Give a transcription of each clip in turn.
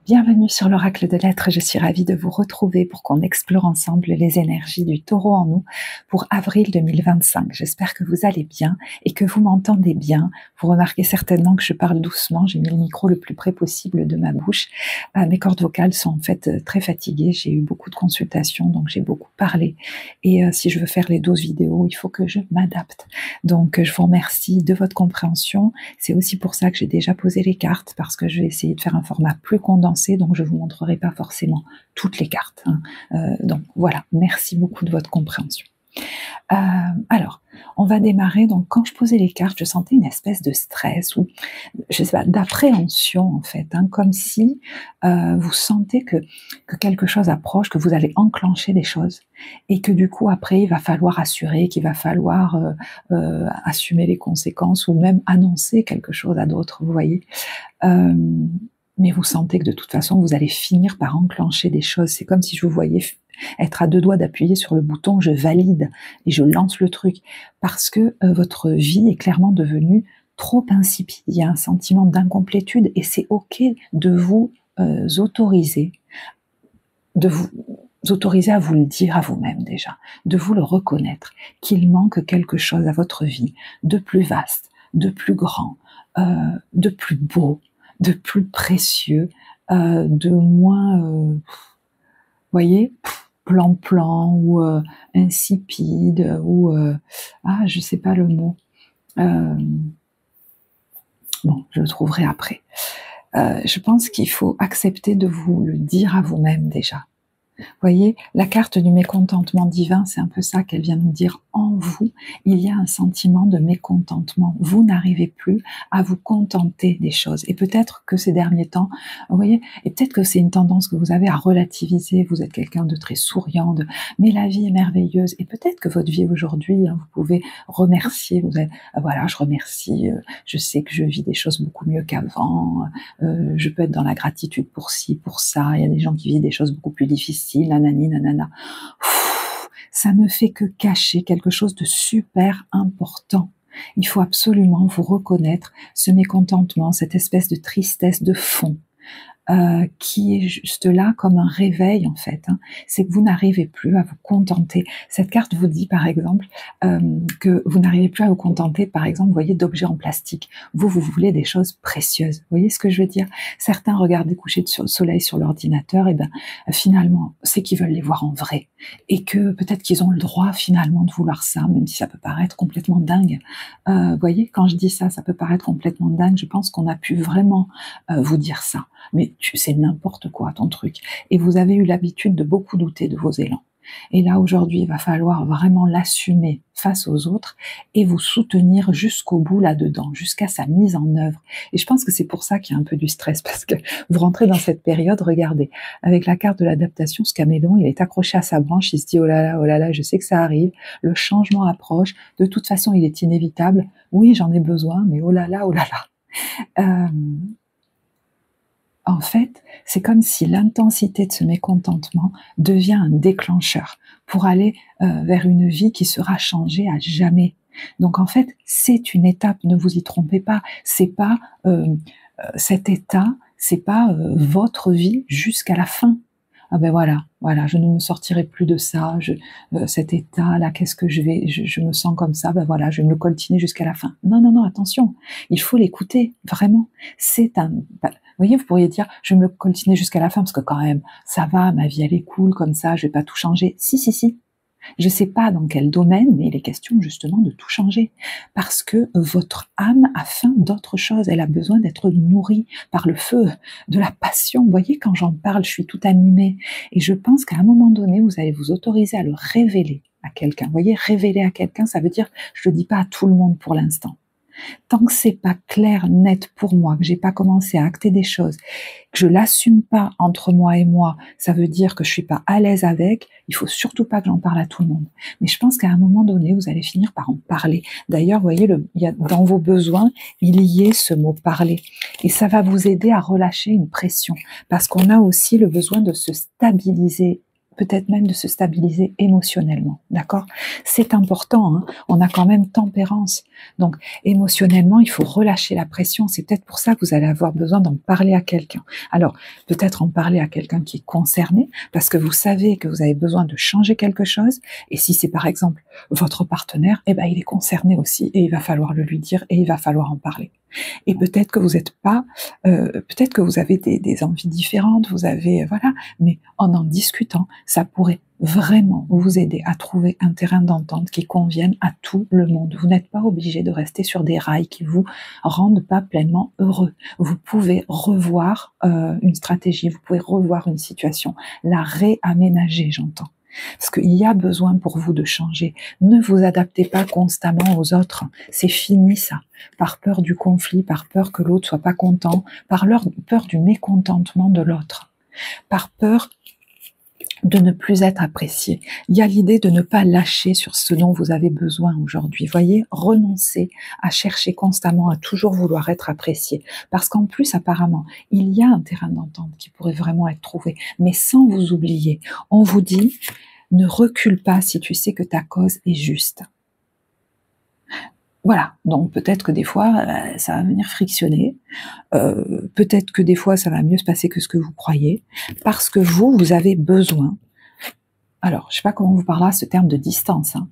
Bienvenue sur l'Oracle de l'Être, je suis ravie de vous retrouver pour qu'on explore ensemble les énergies du Taureau en nous pour avril 2025. J'espère que vous allez bien et que vous m'entendez bien. Vous remarquez certainement que je parle doucement, j'ai mis le micro le plus près possible de ma bouche. Mes cordes vocales sont en fait très fatiguées, j'ai eu beaucoup de consultations, donc j'ai beaucoup parlé. Et si je veux faire les 12 vidéos, il faut que je m'adapte. Donc je vous remercie de votre compréhension. C'est aussi pour ça que j'ai déjà posé les cartes, parce que je vais essayer de faire un format plus condensé, donc je ne vous montrerai pas forcément toutes les cartes. Donc voilà, merci beaucoup de votre compréhension. Alors, on va démarrer. Donc, quand je posais les cartes, je sentais une espèce de stress ou, je sais pas, d'appréhension en fait, comme si vous sentez que quelque chose approche, que vous allez enclencher des choses et que du coup après il va falloir assurer, qu'il va falloir assumer les conséquences ou même annoncer quelque chose à d'autres, vous voyez. Mais vous sentez que de toute façon vous allez finir par enclencher des choses. C'est comme si je vous voyais être à deux doigts d'appuyer sur le bouton je valide et je lance le truc, parce que votre vie est clairement devenue trop insipide. Il y a un sentiment d'incomplétude et c'est ok de vous autoriser, à vous le dire à vous-même déjà, de vous le reconnaître, qu'il manque quelque chose à votre vie de plus vaste, de plus grand, de plus beau, de plus précieux, de moins, voyez, plan-plan ou insipide ou je sais pas le mot. Bon, je le trouverai après. Je pense qu'il faut accepter de vous le dire à vous-même déjà. Voyez, la carte du mécontentement divin, c'est un peu ça qu'elle vient nous dire. En vous, il y a un sentiment de mécontentement. Vous n'arrivez plus à vous contenter des choses. Et peut-être que ces derniers temps, vous voyez, et peut-être que c'est une tendance que vous avez à relativiser. Vous êtes quelqu'un de très souriant, mais la vie est merveilleuse. Et peut-être que votre vie aujourd'hui, vous pouvez remercier. Vous êtes, voilà, je remercie. Je sais que je vis des choses beaucoup mieux qu'avant. Je peux être dans la gratitude pour ci, pour ça. Il y a des gens qui vivent des choses beaucoup plus difficiles. Nanani, nanana. Ça ne fait que cacher quelque chose de super important. Il faut absolument vous reconnaître ce mécontentement, cette espèce de tristesse de fond. Qui est juste là comme un réveil en fait. C'est que vous n'arrivez plus à vous contenter. Cette carte vous dit par exemple que vous n'arrivez plus à vous contenter, par exemple, vous voyez, d'objets en plastique. Vous voulez des choses précieuses. Vous voyez ce que je veux dire? Certains regardent des couchers de soleil sur l'ordinateur, et ben finalement, c'est qu'ils veulent les voir en vrai. Et que peut-être qu'ils ont le droit finalement de vouloir ça, même si ça peut paraître complètement dingue. Vous voyez, quand je dis ça, ça peut paraître complètement dingue. Je pense qu'on a pu vraiment vous dire ça. Mais c'est n'importe quoi ton truc. Et vous avez eu l'habitude de beaucoup douter de vos élans. Et là, aujourd'hui, il va falloir vraiment l'assumer face aux autres et vous soutenir jusqu'au bout là-dedans, jusqu'à sa mise en œuvre. Et je pense que c'est pour ça qu'il y a un peu du stress, parce que vous rentrez dans cette période, regardez, avec la carte de l'adaptation, ce caméléon, il est accroché à sa branche, il se dit oh là là, je sais que ça arrive, le changement approche, de toute façon, il est inévitable, oui, j'en ai besoin, mais oh là là. En fait, c'est comme si l'intensité de ce mécontentement devient un déclencheur pour aller vers une vie qui sera changée à jamais. Donc en fait, c'est une étape, ne vous y trompez pas, c'est pas cet état, c'est pas votre vie jusqu'à la fin. Ah ben voilà, je ne me sortirai plus de ça, cet état-là, qu'est-ce que je me sens comme ça, ben voilà, je vais me le coltiner jusqu'à la fin. Non, attention, il faut l'écouter, vraiment. Vous voyez, vous pourriez dire, je vais me le coltiner jusqu'à la fin, parce que quand même, ça va, ma vie elle est cool, comme ça, je vais pas tout changer. Si. Je sais pas dans quel domaine, mais il est question justement de tout changer. Parce que votre âme a faim d'autre chose. Elle a besoin d'être nourrie par le feu de la passion. Vous voyez, quand j'en parle, je suis tout animée. Et je pense qu'à un moment donné, vous allez vous autoriser à le révéler à quelqu'un. Vous voyez, révéler à quelqu'un, ça veut dire, je le dis pas à tout le monde pour l'instant. Tant que c'est pas clair, net pour moi, que j'ai pas commencé à acter des choses, que je l'assume pas entre moi et moi, ça veut dire que je suis pas à l'aise avec, il faut surtout pas que j'en parle à tout le monde. Mais je pense qu'à un moment donné, vous allez finir par en parler. D'ailleurs, vous voyez, il y a, dans vos besoins, il y est ce mot parler. Et ça va vous aider à relâcher une pression. Parce qu'on a aussi le besoin de se stabiliser peut-être même de se stabiliser émotionnellement, d'accord? C'est important, hein, on a quand même tempérance. Donc, émotionnellement, il faut relâcher la pression. C'est peut-être pour ça que vous allez avoir besoin d'en parler à quelqu'un. Alors, peut-être en parler à quelqu'un qui est concerné, parce que vous savez que vous avez besoin de changer quelque chose. Et si c'est par exemple votre partenaire, eh ben, il est concerné aussi et il va falloir le lui dire et il va falloir en parler. Et peut-être que vous n'êtes pas, peut-être que vous avez des envies différentes, vous avez, voilà, mais en discutant, ça pourrait vraiment vous aider à trouver un terrain d'entente qui convienne à tout le monde. Vous n'êtes pas obligé de rester sur des rails qui vous rendent pas pleinement heureux. Vous pouvez revoir une stratégie, vous pouvez revoir une situation, la réaménager, j'entends. Parce qu'il y a besoin pour vous de changer. Ne vous adaptez pas constamment aux autres. C'est fini ça. Par peur du conflit, par peur que l'autre soit pas content, par peur du mécontentement de l'autre, par peur de ne plus être apprécié. Il y a l'idée de ne pas lâcher sur ce dont vous avez besoin aujourd'hui. Voyez, renoncer à chercher constamment, à toujours vouloir être apprécié. Parce qu'en plus, apparemment, il y a un terrain d'entente qui pourrait vraiment être trouvé, mais sans vous oublier. On vous dit, ne recule pas si tu sais que ta cause est juste. Voilà, donc peut-être que des fois, ça va venir frictionner, peut-être que des fois, ça va mieux se passer que ce que vous croyez, parce que vous avez besoin, alors je sais pas comment vous parlera ce terme de distance, hein,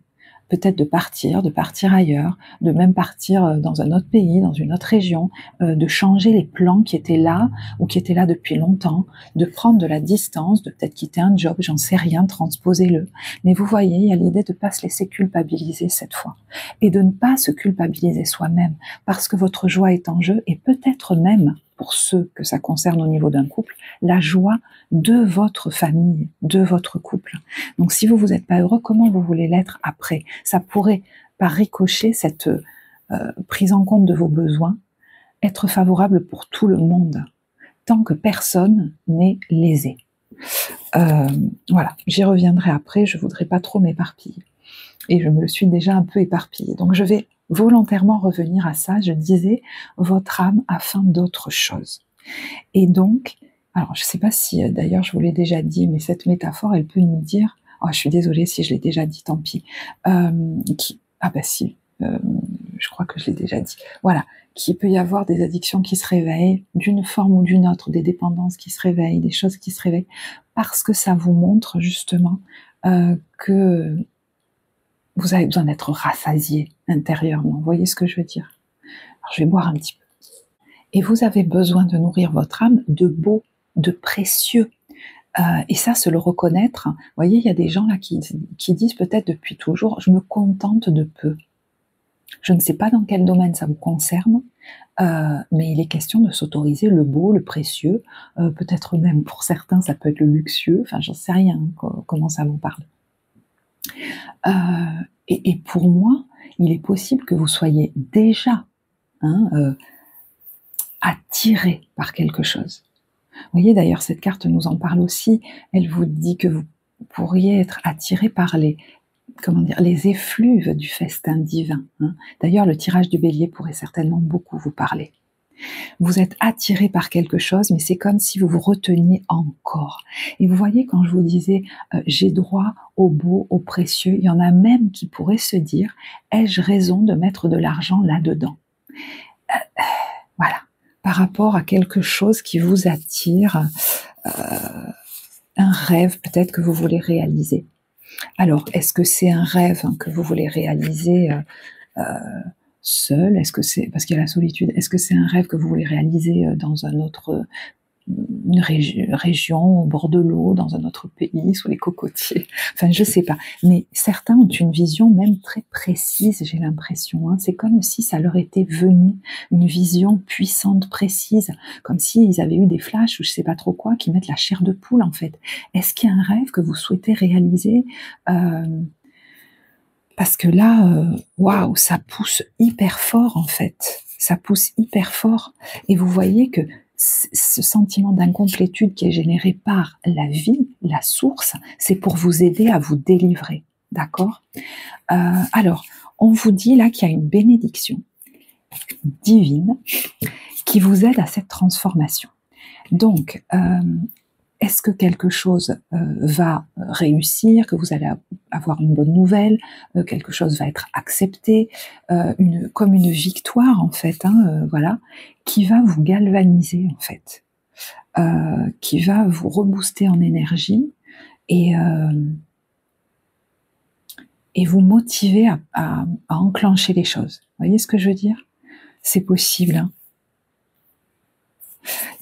peut-être de partir ailleurs, de même partir dans un autre pays, dans une autre région, de changer les plans qui étaient là ou qui étaient là depuis longtemps, de prendre de la distance, de peut-être quitter un job, j'en sais rien, transposez-le. Mais vous voyez, il y a l'idée de ne pas se laisser culpabiliser cette fois et de ne pas se culpabiliser soi-même parce que votre joie est en jeu et peut-être même, pour ceux que ça concerne au niveau d'un couple, la joie de votre famille, de votre couple. Donc si vous n'êtes pas heureux, comment vous voulez l'être après? Ça pourrait, par ricochet, cette prise en compte de vos besoins, être favorable pour tout le monde, tant que personne n'est lésé. Voilà, j'y reviendrai après, je ne voudrais pas trop m'éparpiller. Et je me le suis déjà un peu éparpillée. Donc je vais volontairement revenir à ça. Je disais, votre âme a faim d'autre chose. Et donc, alors je ne sais pas si d'ailleurs je vous l'ai déjà dit, mais cette métaphore, elle peut nous dire, oh, je suis désolée si je l'ai déjà dit, tant pis, ah bah si, je crois que je l'ai déjà dit, voilà, qu'il peut y avoir des addictions qui se réveillent d'une forme ou d'une autre, des dépendances qui se réveillent, des choses qui se réveillent, parce que ça vous montre justement que vous avez besoin d'être rassasié intérieurement. Vous voyez ce que je veux dire? Alors, je vais boire un petit peu. Et vous avez besoin de nourrir votre âme de beau, de précieux. Et ça, se le reconnaître. Vous voyez, il y a des gens là qui disent peut-être depuis toujours, je me contente de peu. Je ne sais pas dans quel domaine ça vous concerne, mais il est question de s'autoriser le beau, le précieux, peut-être même pour certains, ça peut être le luxueux, enfin, j'en sais rien comment ça vous parle. Et pour moi, il est possible que vous soyez déjà attiré par quelque chose. Vous voyez, d'ailleurs, cette carte nous en parle aussi. Elle vous dit que vous pourriez être attiré par les effluves du festin divin. D'ailleurs, le tirage du bélier pourrait certainement beaucoup vous parler. Vous êtes attiré par quelque chose, mais c'est comme si vous vous reteniez encore. Et vous voyez, quand je vous disais j'ai droit au beau, au précieux, il y en a même qui pourraient se dire ai-je raison de mettre de l'argent là-dedans? Voilà, par rapport à quelque chose qui vous attire, un rêve peut-être que vous voulez réaliser. Alors, est-ce que c'est un rêve que vous voulez réaliser seul? Est-ce que c'est parce qu'il y a la solitude? Est-ce que c'est un rêve que vous voulez réaliser dans une région au bord de l'eau, dans un autre pays, sous les cocotiers? Enfin, je sais pas. Mais certains ont une vision même très précise, j'ai l'impression. C'est comme si ça leur était venu, une vision puissante, précise, comme s'ils avaient eu des flashs ou je sais pas trop quoi, qui mettent la chair de poule en fait. Est-ce qu'il y a un rêve que vous souhaitez réaliser parce que là, waouh, ça pousse hyper fort en fait. Ça pousse hyper fort. Et vous voyez que ce sentiment d'incomplétude qui est généré par la vie, la source, c'est pour vous aider à vous délivrer. D'accord? Alors, on vous dit là qu'il y a une bénédiction divine qui vous aide à cette transformation. Donc, Est-ce que quelque chose va réussir, que vous allez avoir une bonne nouvelle, quelque chose va être accepté, comme une victoire en fait, hein, voilà, qui va vous galvaniser en fait, qui va vous rebooster en énergie et, euh, et vous motiver à enclencher les choses. Vous voyez ce que je veux dire? C'est possible, hein.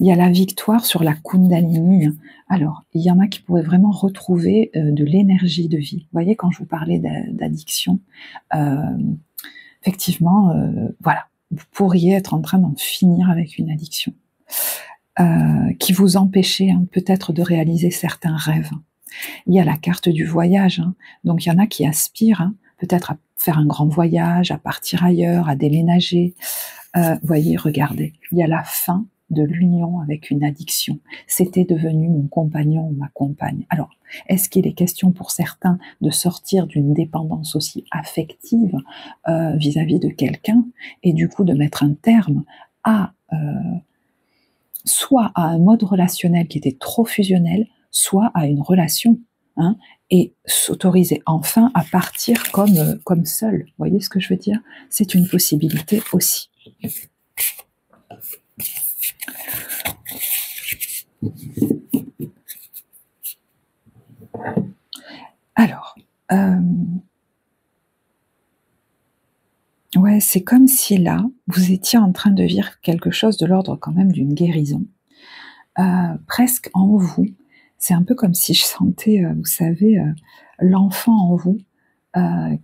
Il y a la victoire sur la Kundalini. Alors, il y en a qui pourraient vraiment retrouver de l'énergie de vie. Vous voyez, quand je vous parlais d'addiction, euh, effectivement, voilà, vous pourriez être en train d'en finir avec une addiction qui vous empêchait hein, peut-être de réaliser certains rêves. Il y a la carte du voyage, hein. Donc il y en a qui aspirent hein, peut-être à faire un grand voyage, à partir ailleurs, à déménager. Voyez, regardez, il y a la fin de l'union avec une addiction. C'était devenu mon compagnon ou ma compagne. Alors, est-ce qu'il est question pour certains de sortir d'une dépendance aussi affective vis-à-vis de quelqu'un et du coup de mettre un terme à soit à un mode relationnel qui était trop fusionnel, soit à une relation, hein, et s'autoriser enfin à partir comme seul. Vous voyez ce que je veux dire? C'est une possibilité aussi. Alors, ouais, c'est comme si là, vous étiez en train de vivre quelque chose de l'ordre quand même d'une guérison, presque en vous. C'est un peu comme si je sentais, vous savez, l'enfant en vous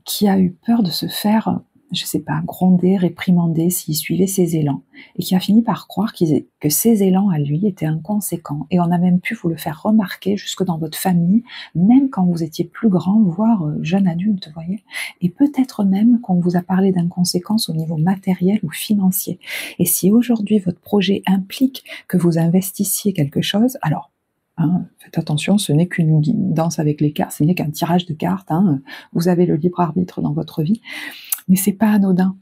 qui a eu peur de se faire, je sais pas, gronder, réprimander s'il suivait ses élans, et qui a fini par croire que ses élans à lui étaient inconséquents. Et on a même pu vous le faire remarquer jusque dans votre famille, même quand vous étiez plus grand, voire jeune adulte, vous voyez. Et peut-être même qu'on vous a parlé d'inconséquences au niveau matériel ou financier. Et si aujourd'hui votre projet implique que vous investissiez quelque chose, alors hein, faites attention, ce n'est qu'une danse avec les cartes, ce n'est qu'un tirage de cartes. Hein, vous avez le libre arbitre dans votre vie, mais c'est pas anodin.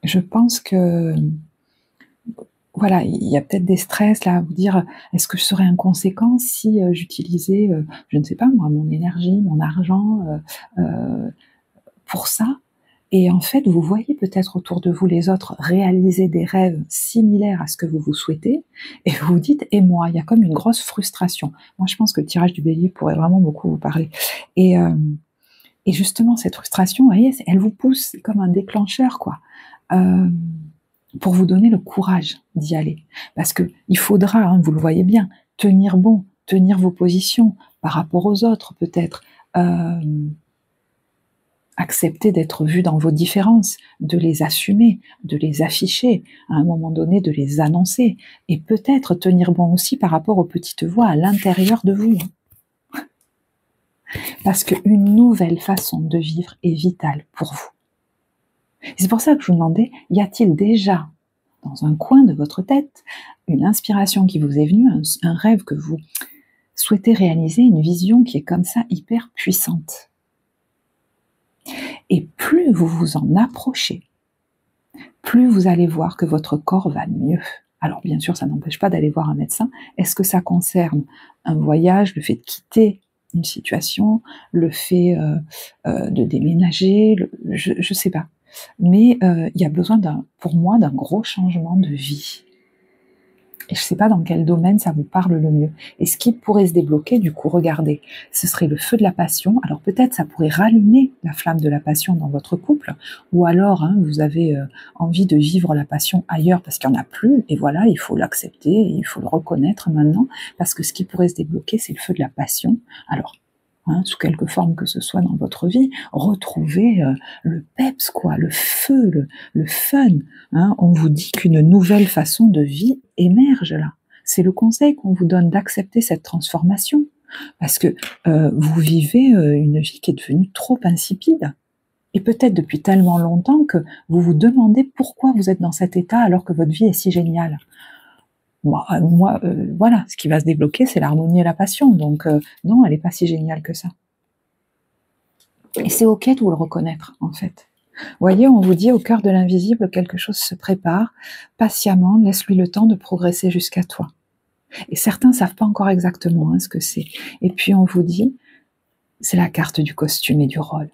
Je pense que voilà, il y a peut-être des stress là à vous dire est-ce que je serais inconséquent si j'utilisais, je ne sais pas moi, mon énergie, mon argent pour ça. Et en fait, vous voyez peut-être autour de vous les autres réaliser des rêves similaires à ce que vous vous souhaitez, et vous vous dites, et moi, il y a comme une grosse frustration. Moi, je pense que le tirage du bélier pourrait vraiment beaucoup vous parler. Et justement, cette frustration, vous voyez, elle vous pousse, c'est comme un déclencheur, quoi, pour vous donner le courage d'y aller. Parce que il faudra, hein, vous le voyez bien, tenir bon, tenir vos positions par rapport aux autres, peut-être. Accepter d'être vu dans vos différences, de les assumer, de les afficher, à un moment donné de les annoncer, et peut-être tenir bon aussi par rapport aux petites voix à l'intérieur de vous. Parce qu'une nouvelle façon de vivre est vitale pour vous. C'est pour ça que je vous demandais, y a-t-il déjà, dans un coin de votre tête, une inspiration qui vous est venue, un rêve que vous souhaitez réaliser, une vision qui est comme ça hyper puissante? Et plus vous vous en approchez, plus vous allez voir que votre corps va mieux. Alors bien sûr, ça n'empêche pas d'aller voir un médecin. Est-ce que ça concerne un voyage, le fait de quitter une situation, le fait de déménager, je ne sais pas. Mais il y a besoin, pour moi, d'un gros changement de vie. Et je ne sais pas dans quel domaine ça vous parle le mieux. Et ce qui pourrait se débloquer, du coup, regardez, ce serait le feu de la passion. Alors peut-être ça pourrait rallumer la flamme de la passion dans votre couple, ou alors hein, vous avez envie de vivre la passion ailleurs parce qu'il n'y en a plus, et voilà, il faut l'accepter, il faut le reconnaître maintenant, parce que ce qui pourrait se débloquer, c'est le feu de la passion. Alors, hein, sous quelque forme que ce soit dans votre vie, retrouvez le peps, quoi, le feu, le fun. Hein. On vous dit qu'une nouvelle façon de vie émerge là. C'est le conseil qu'on vous donne d'accepter cette transformation, parce que vous vivez une vie qui est devenue trop insipide. Et peut-être depuis tellement longtemps que vous vous demandez pourquoi vous êtes dans cet état alors que votre vie est si géniale. Voilà, ce qui va se débloquer, c'est l'harmonie et la passion. Donc, non, elle n'est pas si géniale que ça. Et c'est ok de vous le reconnaître, en fait. Vous voyez, on vous dit au cœur de l'invisible, quelque chose se prépare. Patiemment, laisse-lui le temps de progresser jusqu'à toi. Et certains ne savent pas encore exactement ce que c'est. Et puis on vous dit, c'est la carte du costume et du rôle.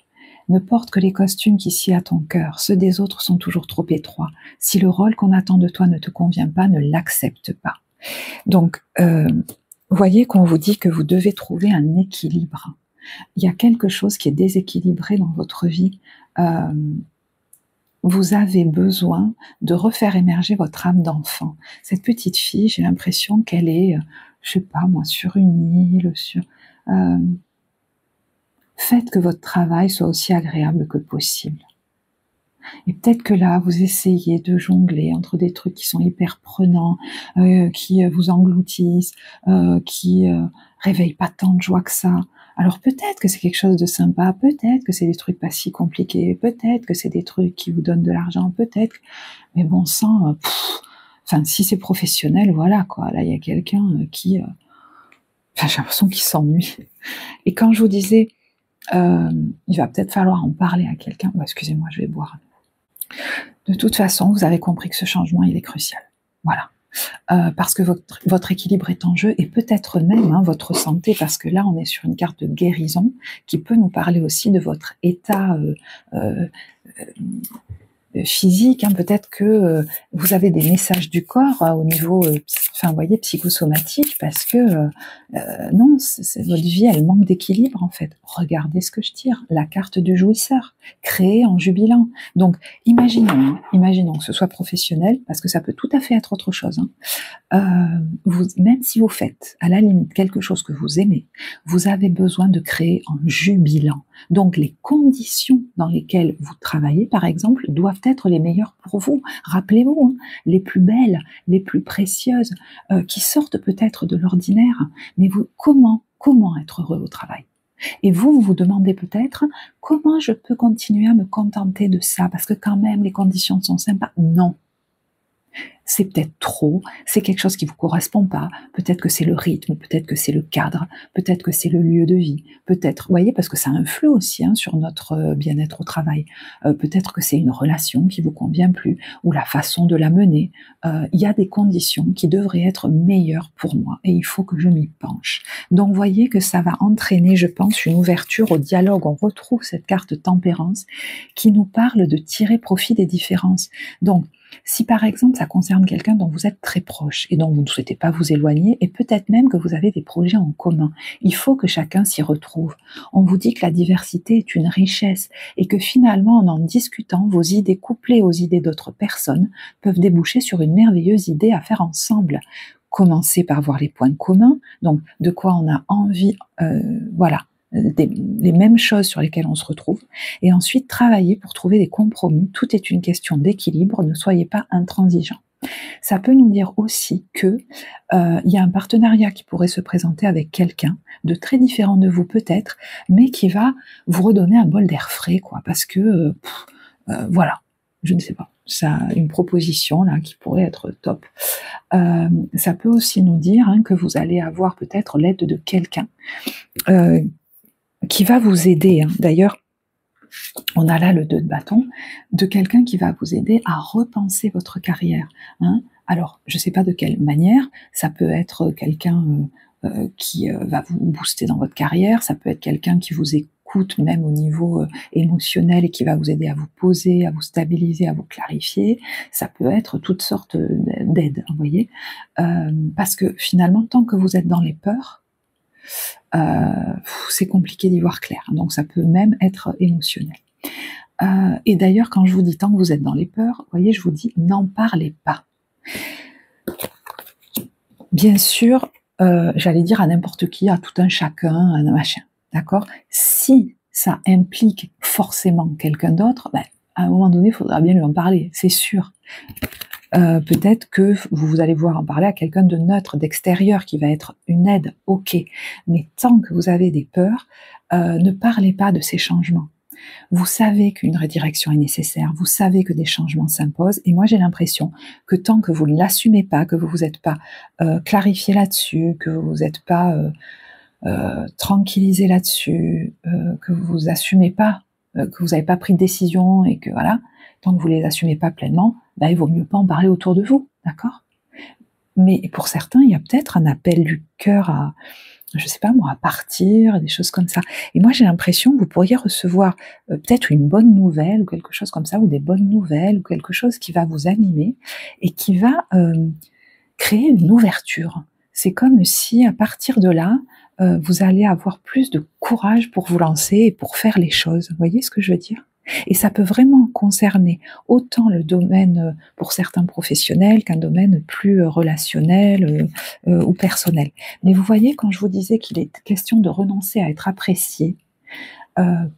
Ne porte que les costumes qui s'y à ton cœur. Ceux des autres sont toujours trop étroits. Si le rôle qu'on attend de toi ne te convient pas, ne l'accepte pas. Donc, voyez qu'on vous dit que vous devez trouver un équilibre. Il y a quelque chose qui est déséquilibré dans votre vie. Vous avez besoin de refaire émerger votre âme d'enfant. Cette petite fille, j'ai l'impression qu'elle est, je sais pas moi, sur une île, faites que votre travail soit aussi agréable que possible. Et peut-être que là, vous essayez de jongler entre des trucs qui sont hyper prenants, qui vous engloutissent, qui réveillent pas tant de joie que ça. Alors peut-être que c'est quelque chose de sympa, peut-être que c'est des trucs pas si compliqués, peut-être que c'est des trucs qui vous donnent de l'argent, peut-être. Mais bon sang, enfin si c'est professionnel, voilà quoi. Là il y a quelqu'un qui, j'ai l'impression qu'il s'ennuie. Et quand je vous disais, il va peut-être falloir en parler à quelqu'un. Oh, excusez-moi, je vais boire. De toute façon, vous avez compris que ce changement, il est crucial. Voilà. Parce que votre équilibre est en jeu et peut-être même votre santé, parce que là, on est sur une carte de guérison qui peut nous parler aussi de votre état physique. Peut-être que vous avez des messages du corps au niveau, vous voyez, psychosomatique, parce que non, votre vie, elle manque d'équilibre en fait. Regardez ce que je tire, la carte du jouisseur, créée en jubilant. Donc, imaginons que ce soit professionnel, parce que ça peut tout à fait être autre chose. Même si vous faites à la limite quelque chose que vous aimez, vous avez besoin de créer en jubilant. Donc les conditions dans lesquelles vous travaillez, par exemple, doivent être les meilleures pour vous. Rappelez-vous, les plus belles, les plus précieuses, qui sortent peut-être de l'ordinaire, mais comment être heureux au travail? Et vous vous demandez peut-être, comment je peux continuer à me contenter de ça? Parce que quand même, les conditions sont sympas. Non. C'est peut-être trop, c'est quelque chose qui vous correspond pas, peut-être que c'est le rythme, peut-être que c'est le cadre, peut-être que c'est le lieu de vie, peut-être, vous voyez, parce que ça influe aussi sur notre bien-être au travail, peut-être que c'est une relation qui vous convient plus, ou la façon de la mener, il y a des conditions qui devraient être meilleures pour moi, et il faut que je m'y penche. Donc vous voyez que ça va entraîner, je pense, une ouverture au dialogue. On retrouve cette carte tempérance qui nous parle de tirer profit des différences. Donc, si par exemple ça concerne quelqu'un dont vous êtes très proche et dont vous ne souhaitez pas vous éloigner, et peut-être même que vous avez des projets en commun, il faut que chacun s'y retrouve. On vous dit que la diversité est une richesse et que finalement, en discutant, vos idées couplées aux idées d'autres personnes peuvent déboucher sur une merveilleuse idée à faire ensemble. Commencez par voir les points communs, donc de quoi on a envie, voilà. Les mêmes choses sur lesquelles on se retrouve, et ensuite travailler pour trouver des compromis. Tout est une question d'équilibre, ne soyez pas intransigeants. Ça peut nous dire aussi que il y a un partenariat qui pourrait se présenter avec quelqu'un de très différent de vous peut-être, mais qui va vous redonner un bol d'air frais, quoi, parce que voilà, je ne sais pas, ça, une proposition là qui pourrait être top. Ça peut aussi nous dire que vous allez avoir peut-être l'aide de quelqu'un qui va vous aider. D'ailleurs, on a là le 2 de bâton, de quelqu'un qui va vous aider à repenser votre carrière. Alors, je ne sais pas de quelle manière, ça peut être quelqu'un qui va vous booster dans votre carrière, ça peut être quelqu'un qui vous écoute même au niveau émotionnel et qui va vous aider à vous poser, à vous stabiliser, à vous clarifier. Ça peut être toutes sortes d'aides, vous voyez, parce que finalement, tant que vous êtes dans les peurs, c'est compliqué d'y voir clair, donc ça peut même être émotionnel. Et d'ailleurs, quand je vous dis tant que vous êtes dans les peurs, vous voyez, je vous dis n'en parlez pas. Bien sûr, j'allais dire à n'importe qui, à tout un chacun, à un machin, d'accord? Si ça implique forcément quelqu'un d'autre, à un moment donné, il faudra bien lui en parler, c'est sûr. Peut-être que vous allez pouvoir en parler à quelqu'un de neutre, d'extérieur, qui va être une aide, ok. Mais tant que vous avez des peurs, ne parlez pas de ces changements. Vous savez qu'une redirection est nécessaire, vous savez que des changements s'imposent, et moi j'ai l'impression que tant que vous ne l'assumez pas, que vous vous êtes pas clarifié là-dessus, que vous vous êtes pas tranquillisé là-dessus, que vous assumez pas, que vous n'avez pas pris de décision, et que voilà, tant que vous les assumez pas pleinement, il vaut mieux pas en parler autour de vous, d'accord? Mais pour certains, il y a peut-être un appel du cœur à, je sais pas moi, à partir, des choses comme ça. Et moi, j'ai l'impression que vous pourriez recevoir peut-être une bonne nouvelle ou quelque chose comme ça, ou des bonnes nouvelles, ou quelque chose qui va vous animer et qui va créer une ouverture. C'est comme si à partir de là, vous allez avoir plus de courage pour vous lancer et pour faire les choses. Vous voyez ce que je veux dire? Et ça peut vraiment concerner autant le domaine pour certains professionnels qu'un domaine plus relationnel ou personnel. Mais vous voyez, quand je vous disais qu'il est question de renoncer à être apprécié,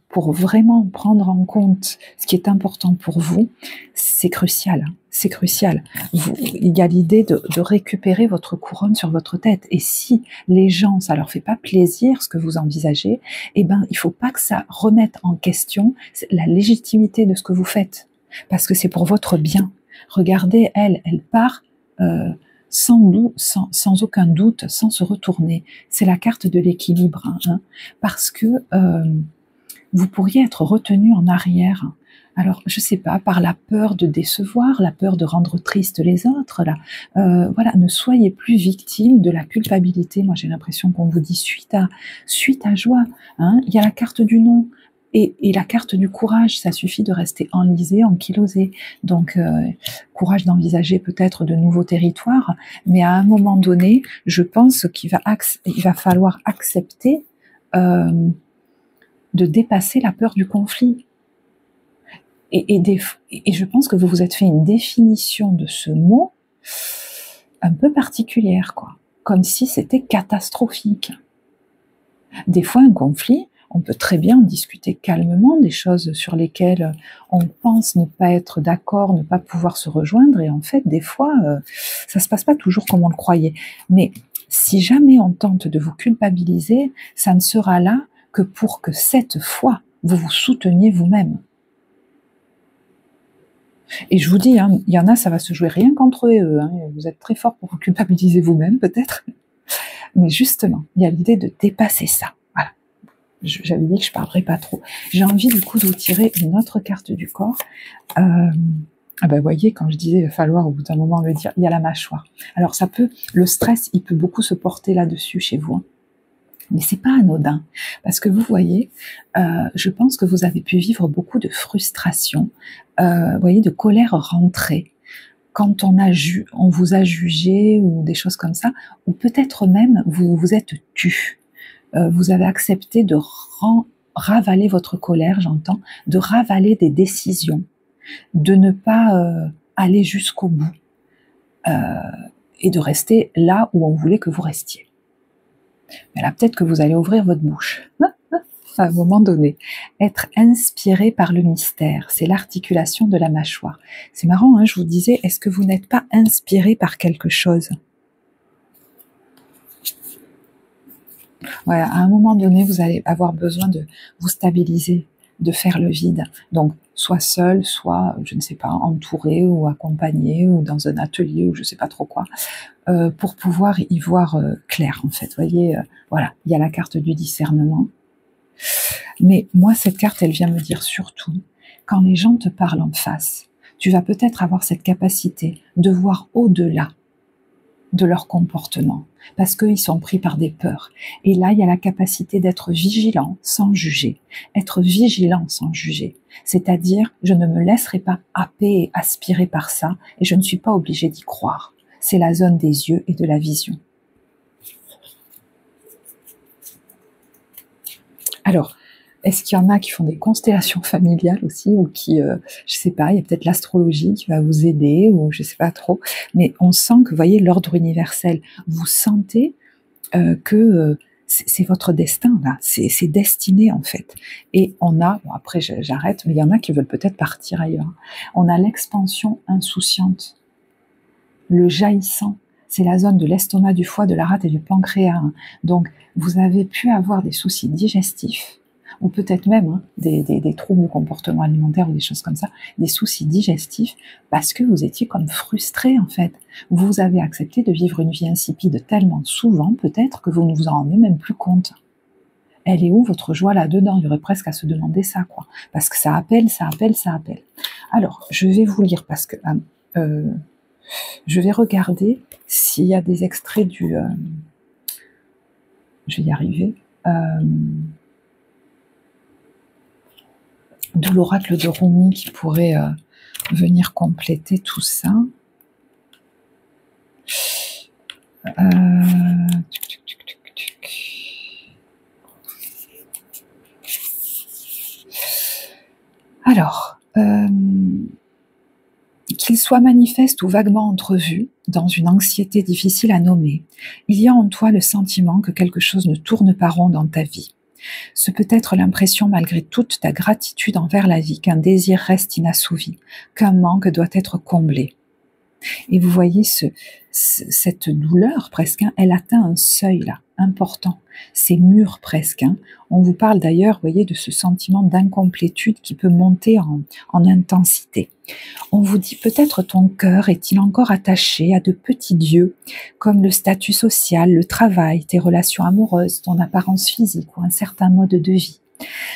pour vraiment prendre en compte ce qui est important pour vous, c'est crucial. Hein, c'est crucial. Il y a l'idée de récupérer votre couronne sur votre tête. Et si les gens, ça leur fait pas plaisir ce que vous envisagez, eh ben, il faut pas que ça remette en question la légitimité de ce que vous faites, parce que c'est pour votre bien. Regardez, elle part sans aucun doute, sans se retourner. C'est la carte de l'équilibre, hein, parce que vous pourriez être retenu en arrière. Alors, je sais pas, par la peur de décevoir, la peur de rendre triste les autres, là. Voilà, ne soyez plus victime de la culpabilité. Moi, j'ai l'impression qu'on vous dit suite à joie. Hein, il y a la carte du non. Et la carte du courage, ça suffit de rester enlisé, ankylosé. Donc, courage d'envisager peut-être de nouveaux territoires, mais à un moment donné, je pense qu'il va falloir accepter de dépasser la peur du conflit. Et je pense que vous vous êtes fait une définition de ce mot un peu particulière, quoi. Comme si c'était catastrophique. Des fois, un conflit, on peut très bien en discuter calmement, des choses sur lesquelles on pense ne pas être d'accord, ne pas pouvoir se rejoindre, et en fait, des fois, ça se passe pas toujours comme on le croyait. Mais si jamais on tente de vous culpabiliser, ça ne sera là que pour que cette fois, vous vous souteniez vous-même. Et je vous dis, hein, il y en a, ça va se jouer rien qu'entre eux. Hein. Vous êtes très fort pour vous culpabiliser vous-même, peut-être. Mais justement, il y a l'idée de dépasser ça. Voilà. J'avais dit que je ne parlerais pas trop. J'ai envie, du coup, de vous tirer une autre carte du corps. Ah ben, voyez, quand je disais, il va falloir au bout d'un moment le dire, il y a la mâchoire. Alors, le stress, il peut beaucoup se porter là-dessus chez vous. Hein. Mais c'est pas anodin, parce que vous voyez, je pense que vous avez pu vivre beaucoup de frustration, vous voyez, de colère rentrée, quand on vous a jugé ou des choses comme ça, ou peut-être même vous vous êtes tu. Vous avez accepté de ravaler votre colère, j'entends, de ravaler des décisions, de ne pas aller jusqu'au bout, et de rester là où on voulait que vous restiez. Mais là, peut-être que vous allez ouvrir votre bouche. À un moment donné. Être inspiré par le mystère, c'est l'articulation de la mâchoire. C'est marrant, hein, je vous disais, est-ce que vous n'êtes pas inspiré par quelque chose? Voilà, à un moment donné, vous allez avoir besoin de vous stabiliser, de faire le vide. Donc, soit seul, soit, je ne sais pas, entouré ou accompagné ou dans un atelier ou je ne sais pas trop quoi, pour pouvoir y voir clair, en fait. Vous voyez, voilà, il y a la carte du discernement. Mais moi, cette carte, elle vient me dire surtout, quand les gens te parlent en face, tu vas peut-être avoir cette capacité de voir au-delà de leur comportement, parce qu'ils sont pris par des peurs. Et là, il y a la capacité d'être vigilant sans juger. Être vigilant sans juger. C'est-à-dire, je ne me laisserai pas happer et aspirer par ça, et je ne suis pas obligée d'y croire. C'est la zone des yeux et de la vision. Alors, est-ce qu'il y en a qui font des constellations familiales aussi, ou qui, je sais pas, il y a peut-être l'astrologie qui va vous aider, ou je sais pas trop, mais on sent que, vous voyez, l'ordre universel, vous sentez que c'est votre destin, là, c'est destiné, en fait. Et on a, bon après j'arrête, mais il y en a qui veulent peut-être partir ailleurs, on a l'expansion insouciante, le jaillissant, c'est la zone de l'estomac, du foie, de la rate et du pancréas. Donc, vous avez pu avoir des soucis digestifs, ou peut-être même des troubles du comportement alimentaire ou des choses comme ça, des soucis digestifs, parce que vous étiez comme frustré, en fait. Vous avez accepté de vivre une vie insipide tellement souvent, peut-être, que vous ne vous en rendez même plus compte. Elle est où votre joie là-dedans? Il y aurait presque à se demander ça, quoi. Parce que ça appelle, ça appelle, ça appelle. Alors, je vais vous lire, parce que Je vais regarder s'il y a des extraits du... je vais y arriver. De l'oracle de Rumi qui pourrait venir compléter tout ça. Alors, qu'il soit manifeste ou vaguement entrevu, dans une anxiété difficile à nommer, il y a en toi le sentiment que quelque chose ne tourne pas rond dans ta vie. Ce peut être l'impression, malgré toute ta gratitude envers la vie, qu'un désir reste inassouvi, qu'un manque doit être comblé. Et vous voyez cette douleur presque, hein, elle atteint un seuil là, important. C'est mûr presque. Hein. On vous parle d'ailleurs, vous voyez, de ce sentiment d'incomplétude qui peut monter en intensité. On vous dit peut-être ton cœur est-il encore attaché à de petits dieux, comme le statut social, le travail, tes relations amoureuses, ton apparence physique ou un certain mode de vie.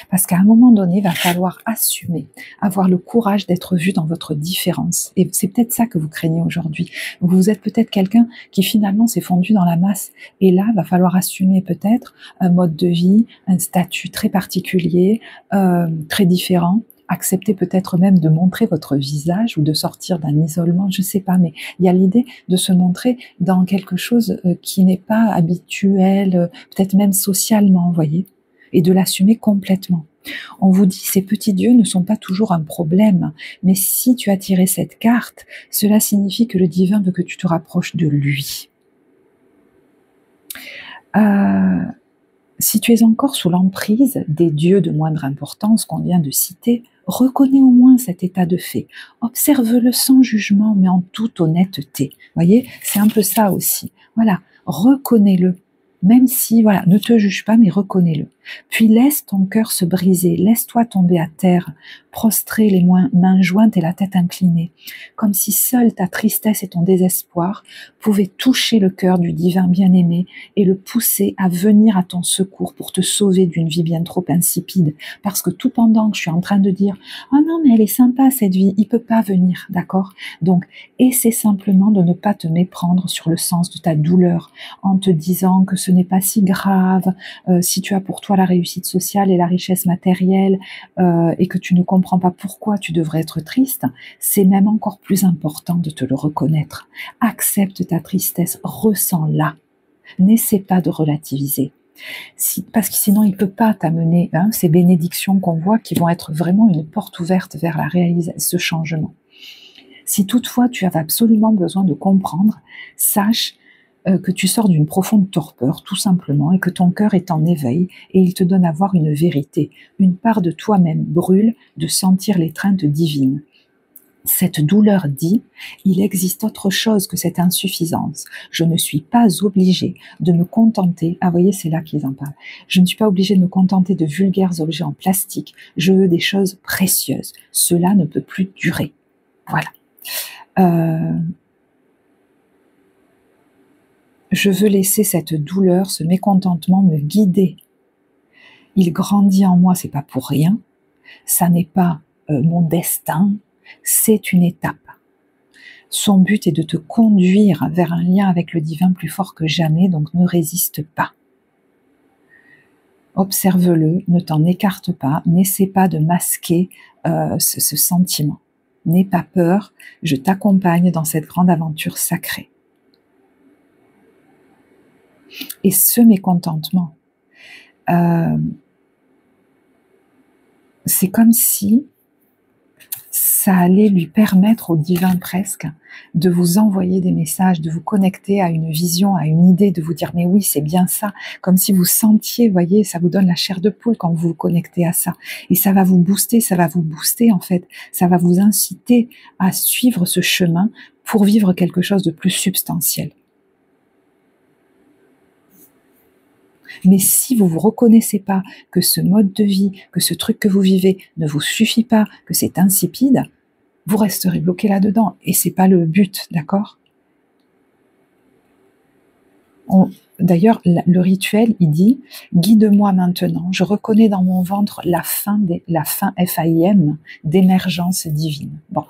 Parce qu'à un moment donné, il va falloir assumer, avoir le courage d'être vu dans votre différence. Et c'est peut-être ça que vous craignez aujourd'hui. Vous êtes peut-être quelqu'un qui finalement s'est fondu dans la masse. Et là, il va falloir assumer peut-être un mode de vie, un statut très particulier, très différent. Accepter peut-être même de montrer votre visage ou de sortir d'un isolement, je ne sais pas, mais il y a l'idée de se montrer dans quelque chose qui n'est pas habituel, peut-être même socialement, vous voyez, et de l'assumer complètement. On vous dit, ces petits dieux ne sont pas toujours un problème, mais si tu as tiré cette carte, cela signifie que le divin veut que tu te rapproches de lui. Si tu es encore sous l'emprise des dieux de moindre importance qu'on vient de citer, reconnais au moins cet état de fait. Observe-le sans jugement, mais en toute honnêteté. Vous voyez, c'est un peu ça aussi. Voilà, reconnais-le. Même si, voilà, ne te juge pas, mais reconnais-le. Puis laisse ton cœur se briser, laisse-toi tomber à terre, prostré, les mains jointes et la tête inclinée, comme si seule ta tristesse et ton désespoir pouvaient toucher le cœur du divin bien-aimé et le pousser à venir à ton secours pour te sauver d'une vie bien trop insipide. Parce que tout pendant que je suis en train de dire « Ah non, mais elle est sympa cette vie », il peut pas venir, d'accord? Donc, essaie simplement de ne pas te méprendre sur le sens de ta douleur en te disant que ce n'est pas si grave, si tu as pour toi la réussite sociale et la richesse matérielle et que tu ne comprends pas pourquoi tu devrais être triste, c'est même encore plus important de te le reconnaître. Accepte ta tristesse, ressens-la. N'essaie pas de relativiser. Parce que sinon, il ne peut pas t'amener ces bénédictions qu'on voit qui vont être vraiment une porte ouverte vers la réalisation, ce changement. Si toutefois tu avais absolument besoin de comprendre, sache que tu sors d'une profonde torpeur, tout simplement, et que ton cœur est en éveil, et il te donne à voir une vérité. Une part de toi-même brûle de sentir l'étreinte divine. Cette douleur dit, il existe autre chose que cette insuffisance. Je ne suis pas obligée de me contenter, ah voyez, c'est là qu'ils en parlent, je ne suis pas obligée de me contenter de vulgaires objets en plastique, je veux des choses précieuses. Cela ne peut plus durer. Voilà. Je veux laisser cette douleur, ce mécontentement me guider. Il grandit en moi, c'est pas pour rien. Ça n'est pas mon destin, c'est une étape. Son but est de te conduire vers un lien avec le divin plus fort que jamais, donc ne résiste pas. Observe-le, ne t'en écarte pas, n'essaie pas de masquer ce sentiment. N'aie pas peur, je t'accompagne dans cette grande aventure sacrée. Et ce mécontentement, c'est comme si ça allait lui permettre au divin presque de vous envoyer des messages, de vous connecter à une vision, à une idée, de vous dire mais oui c'est bien ça, comme si vous sentiez, voyez, ça vous donne la chair de poule quand vous vous connectez à ça, et ça va vous booster en fait, ça va vous inciter à suivre ce chemin pour vivre quelque chose de plus substantiel. Mais si vous vous reconnaissez pas que ce mode de vie, que ce truc que vous vivez ne vous suffit pas, que c'est insipide, vous resterez bloqué là-dedans. Et c'est pas le but, d'accord? On- D'ailleurs, le rituel, il dit, guide-moi maintenant, je reconnais dans mon ventre la fin FAIM d'émergence divine. Bon,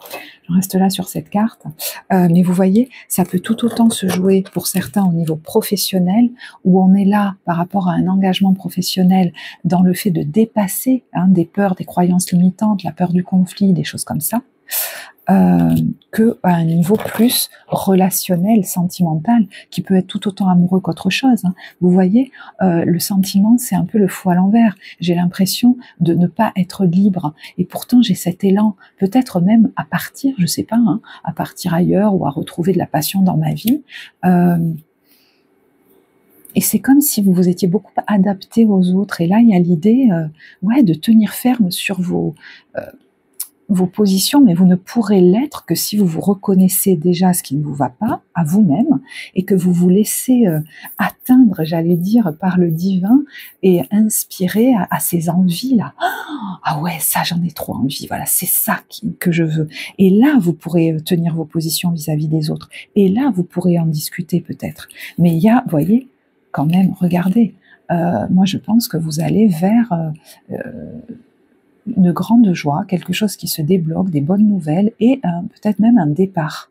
je reste là sur cette carte. Mais vous voyez, ça peut tout autant se jouer pour certains au niveau professionnel, où on est là par rapport à un engagement professionnel dans le fait de dépasser des peurs, des croyances limitantes, la peur du conflit, des choses comme ça. Que à un niveau plus relationnel, sentimental, qui peut être tout autant amoureux qu'autre chose. Vous voyez, le sentiment, c'est un peu le fou à l'envers. J'ai l'impression de ne pas être libre, et pourtant j'ai cet élan, peut-être même à partir, je sais pas, à partir ailleurs ou à retrouver de la passion dans ma vie. Et c'est comme si vous vous étiez beaucoup adapté aux autres. Et là, il y a l'idée, de tenir ferme sur vos positions, mais vous ne pourrez l'être que si vous vous reconnaissez déjà ce qui ne vous va pas à vous-même et que vous vous laissez atteindre, j'allais dire, par le divin et inspirer à ces envies-là. Ah ouais, ça j'en ai trop envie, voilà, c'est ça que je veux. Et là, vous pourrez tenir vos positions vis-à-vis des autres. Et là, vous pourrez en discuter peut-être. Mais il y a, vous voyez, quand même, regardez, moi je pense que vous allez vers une grande joie, quelque chose qui se débloque, des bonnes nouvelles et peut-être même un départ.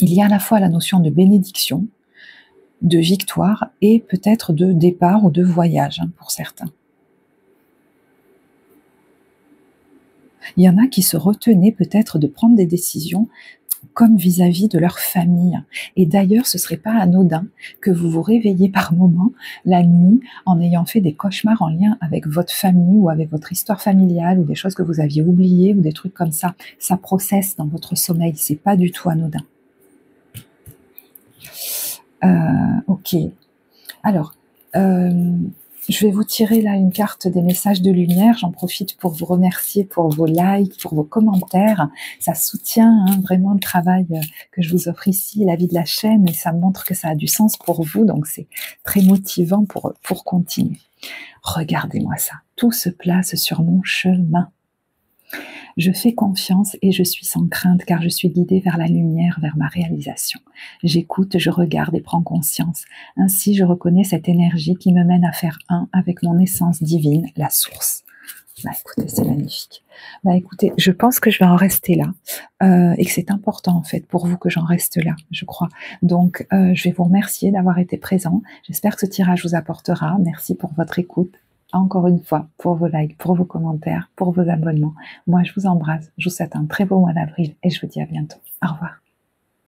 Il y a à la fois la notion de bénédiction, de victoire et peut-être de départ ou de voyage pour certains. Il y en a qui se retenaient peut-être de prendre des décisions comme vis-à-vis de leur famille. Et d'ailleurs, ce ne serait pas anodin que vous vous réveilliez par moments la nuit en ayant fait des cauchemars en lien avec votre famille ou avec votre histoire familiale ou des choses que vous aviez oubliées ou des trucs comme ça. Ça processe dans votre sommeil, c'est pas du tout anodin. Ok. Alors, je vais vous tirer là une carte des messages de lumière. J'en profite pour vous remercier pour vos likes, pour vos commentaires. Ça soutient vraiment le travail que je vous offre ici, la vie de la chaîne, et ça montre que ça a du sens pour vous. Donc c'est très motivant pour continuer. Regardez-moi ça. Tout se place sur mon chemin. Je fais confiance et je suis sans crainte car je suis guidée vers la lumière, vers ma réalisation. J'écoute, je regarde et prends conscience. Ainsi, je reconnais cette énergie qui me mène à faire un avec mon essence divine, la source. Bah écoutez, c'est magnifique. Bah écoutez, je pense que je vais en rester là et que c'est important en fait pour vous que j'en reste là, je crois. Donc, je vais vous remercier d'avoir été présent. J'espère que ce tirage vous apportera. Merci pour votre écoute. Encore une fois, pour vos likes, pour vos commentaires, pour vos abonnements. Moi, je vous embrasse. Je vous souhaite un très beau mois d'avril et je vous dis à bientôt. Au revoir.